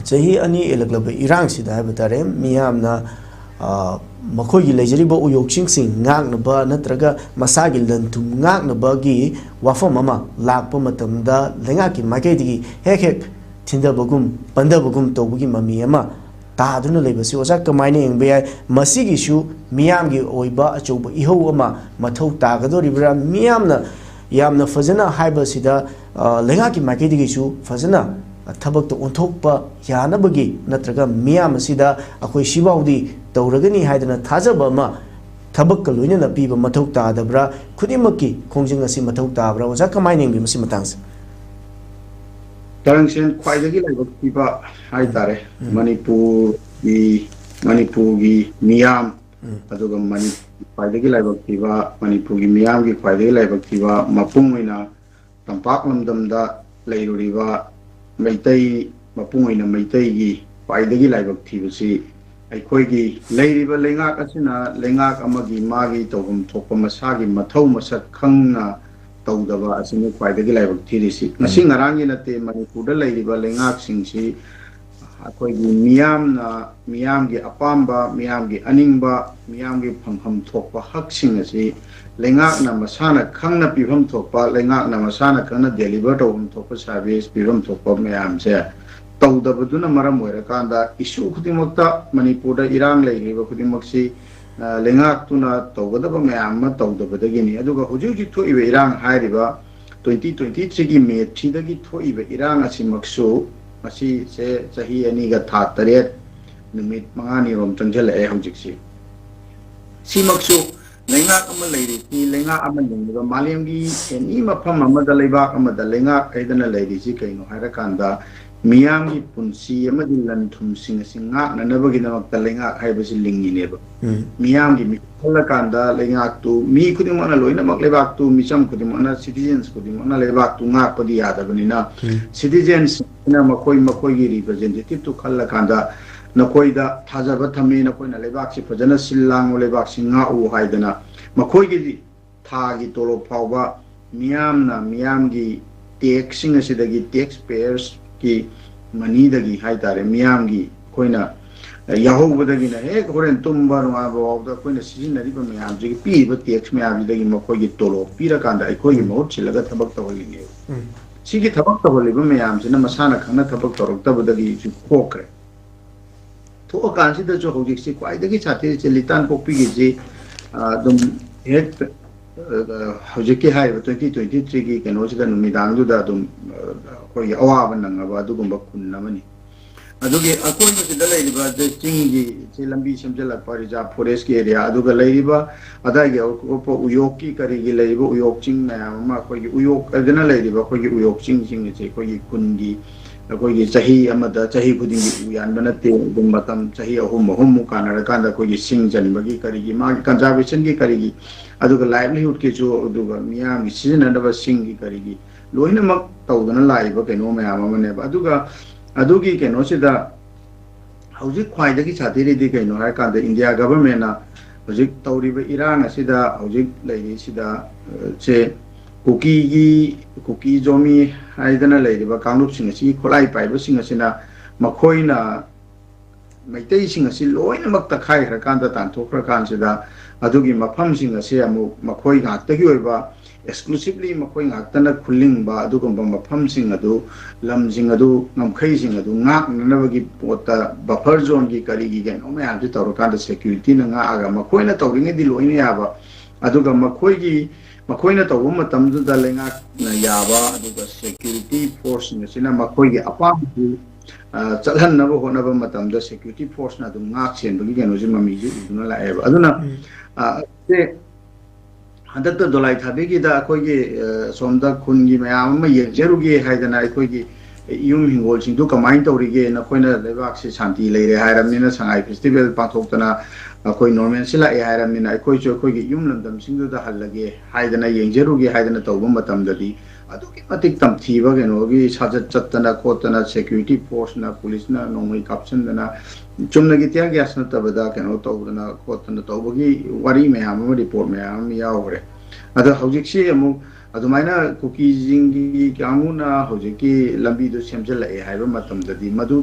चाही अनी एलकलब इरांग सिदा है बतारे मियामना मखोई लेजरीब उयोगसिंग ngang नत्रगा मसागी लंथुम ngang वाफम अमा लाकप मतमदा लेंगाकी माइकैदगी हेक हेक थिंदबगुम पंदबगुम तौबगी ममी अमा तादुना लेबसी ओजा कमाइने एंगबे याय मसिगिसु मियामगी ओइबा अचौबा इहौ अमा मथौ तागदोरिब्रा मियामना यामना फजना हाइबसिदा लेंगाकी माइकैदगिसु फजना थबक ओंथोकपा यानबगी नत्रगा मियाम असिदा अखोई सिबाउदी तौरगनी हाइदना थाजब अमा थबक लोइनना पीबा मथौ तादब्रा खुदिमकी खोंजिंग असि मथौ ताब्रा ओजा कमाइनेंबी मसि मतंगस तरंगसेन ख्वाइदगी लाइबक पीबा हाइतारे मणिपुर की मियाम अदुगा ख्वाइदगी लाइबक पीबा मणिपुर की मियाम की ख्वाइदगी लाइबक पीबा मपुंग ओइना तंपाक लमदमदा लेरुरिबा मैतई मपुंग ओइना मैतई की ख्वाइदगी लाइबक थीबसी अखोईगी लेरिबा लेंगाक असिना लेंगाक अमगी मागी तौगम थोपा मसागी मथौ मसक खंगना तौदबा असिनि ख्वाइदगी लाइबक थीरिसी ngasi ngarangi nate manipurda leiriba lengak singsi अखोईगी मियाम की अपाम्बा मियाम की अनिंगबा मियाम की फंगहम थोपा हक सिंग असि लेंगाक ना मसाना खंगना पिभम थोपा लेंगाक ना मसाना खंगना डेलीवर तौगम थोपा सर्विस पिभम थोपा मैम से तौदबदुना मरम ओइरकांदा इशू खुदिमक्ता मणिपुरदा इरांग लेरिबा खुदिमक्सी लेंगाक्तुना तौगदबा मैम तौदबदगिनी अदुगा हुजुजि थोइबा इरांग हाइरिबा 2023 की मे 3 दगी थोइबा इरांग असिमक्सु मसी से सही अनीगा था तरेत निमित मंगानी रोम चंजलए हुजिक्सी सिमक्सु लेंगाक अमा लेरि की लेंगाक अमा लिंगबा मालेमगी एनी मफम अमदा लेबाक अमदा लेंगाक कैदना लेरिसी कैनो हाइरकांदा मियाम की पुंसी अमदि लंथुम सिंग सिंगाक ननबगिदमक्ता लेंगाक हाइबसि लिंगिनेबा मियाम की मिखलकांदा लेंगाक तु मी खुदिमना लोइनमक लेबाक तु मिचम खुदिमना सिटीजन्स खुदिमना लेबाक तु ngaकपदि यादबनिना सिटीजन्स ना मखोई की रिप्रेजेंटेटिव तु खलकांदा नकोइदा थाजब थमी नकोइना लेबाक सि फजना सिल्लांग लेबाक सि ngaउ हाइदना मखोई की थागी तोलो फावबा मियाम की टैक्सिंग असिदगी टैक्स पेयर्स की मनी दगी हाइतारे मियाम की कोइना याहोबदगी ना एक होरेन तुम्बा नुआबावदा कोइना सिजिनरिबा मियाम जी पीबा टैक्स मियाम दगी मखोई तोलो पीरकांदा अखोई महूत सिलगा थबक तवलिने सिगी थबक तवलिबा मियाम सिना मसाना खंगना थबक तवरक्तबदगी जु खोक्रे थो कांसिदा जो होजिक सि क्वाइदगी छाती से लितान पोपीगी जी दम एक होजिके हाय 2023 की कनोसिदा नुमिदांगदुदा दम कोई अवाब नंगबा दुगुंबा खुन्नमनी अदुगे अकोन सिदा लेरिबा जे चिंगी जे लंबी समजलक रिजर्व फॉरेस्ट की एरिया अदुगा लेरिबा अदागे ओपो उयोकी करिगी लेरिबा उयोक चिंग मयाम कोई उयोक अदना लेरिबा कोई उयोक चिंग चिंग जे कोई कुंगी कोई चाही अमदा चाही खुदिंगी उयानबा नते दुम मतम चाही अहुम कानरकांदा कोई सिंग जनबगी करिगी मा कंजर्वेशन की करिगी अदुगा लाइवलीहुड के जो अदुगा मियाम की सिजनदबा सिंग की करिगी लोइनमक तौदना लाइबा कैनो मयाम अमनेबा अदुगी कैनोसिदा हौजिक ख्वाइदगी छातीरिदि कैनो हाइकांदा इंडिया गवर्नमेंट ना हौजिक तौरिबा इरांग असिदा हौजिक लेरिसिदा से कुकी जोमी हाइदना लेरिबा कांगलुपसिंग असि खोलाई पाइबसिंग असिना मखोइना मैतैसिंग असि लोइनमक तखाइ हरकांदा तांथोखरकांसिदा अदुगी मफमसिंग असि अमु मखोइ गाक्तगी ओइबा exclusively मखोइ गाक्तना खुलिंगबा अदुगुंबा मफमसिंग अदु लमसिंग अदु ngमखैसिंग अदु ngaकननबगी पोता बफर जोन की करिगी गनो मयामजि तौरकांदा सिक्युरिटी ना ngaगा मखोइना तौरिंगदि लोइना याबा अदुगा मखोइना तौबा मतमदुदा लेंगाकना याबा अदुगा सिक्युरिटी फोर्स नसिना मखोइगी अपामजि चलहनबा होनबा मतमदा सिक्युरिटी फोर्स ना अदु ngaक सेनबगी गनोजि ममीजि उदुना लाएबा अदुना से हदत दोलाई थाबेगी दा अखोइगी सोमदा खुनगी मयाम अमा येंजरुगे हाइदना अखोइगी यूम हिंगोल सिंदु कमाइन तौरिगे नखोइना लेबाक से शांति लेरे हायरमनिना संगाई फेस्टिवल पाथोक्तना अखोइ नॉर्मल सिला ए हायरमनिना अखोइ जो अखोइगी यूम लंदम सिंदुदा हल्लगे हाइदना येंजरुगे हाइदना तौबा मतमददी अदुगी मतिक तमथीबा गेनोगी साजत चत्तना खोतना सिक्युरिटी फोर्स ना पुलिस ना नोंगै कापसनदना चुमनगी त्या ग्यास नतबदा केनो तौदना खोतना तौबगी वारी मयाम रिपोर्ट मयाम यावरे अदा हौजिक्सी अमु अदुमाइना कुकीजिंगी कांगुना हौजिकी लंबी दु सेमजलए हाइबा मतमददी मदु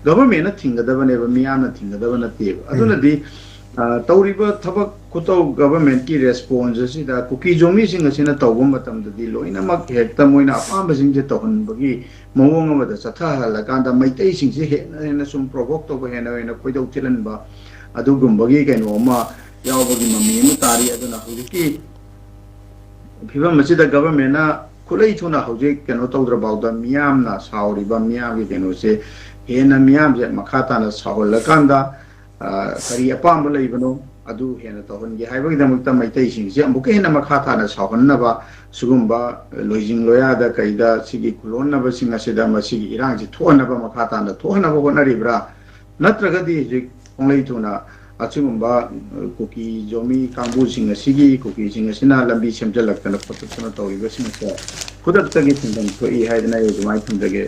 गवर्नमेंट थिंगदबने मियामना थिंगदब नते अदुनदी तौरीबा थबक खुतौ गवर्नमेंट की रेस्पॉन्स असिदा कुकी जोमी सिंग असिना तौबो मतमददी लोइनमक हेक्ता मोइना अपाम सिंग जे तौहनबगी मवोंग अमदा चथाहलकांदा मैतै सिंग जे हेना सुम प्रोवोक तौबो हेना खोइदौ थिलनबा अदुगुंबगी कैनोमा यावबगी ममी अमु तारी अदुना हुजिकी फिवम असिदा गवर्नमेंट खुलै थुना हुजिक कैनो तौद्रबाउदा मियामना साउरिबा मियामगी कैनोसे हेना मियाम जे मखाताना साउलकांदा करी अपाम लेबनो अदु हेना तौहनगे हाइबगीदमक्ता मैतै सिंगसे अमुक हेना मखा थाना साउहन्नबा सुगुंबा लोइजिंग लोयादा कैदा सिगी खुलोनबा सिंग असिदा मसिगी इरांगसे थोहनबा मखा थाना थोहनबा होनरिब्रा नत्रगदी जे ओंलै थुना अचुगुंबा कुकी जोमी कांबू सिंग असिगी कुकी सिंग असिना लंबी सेमजलक्तना खोटतना तौरिबा सिंगसे खुदक्तगी थिंदम थोई हाइदना ये दुमाई थुंदगे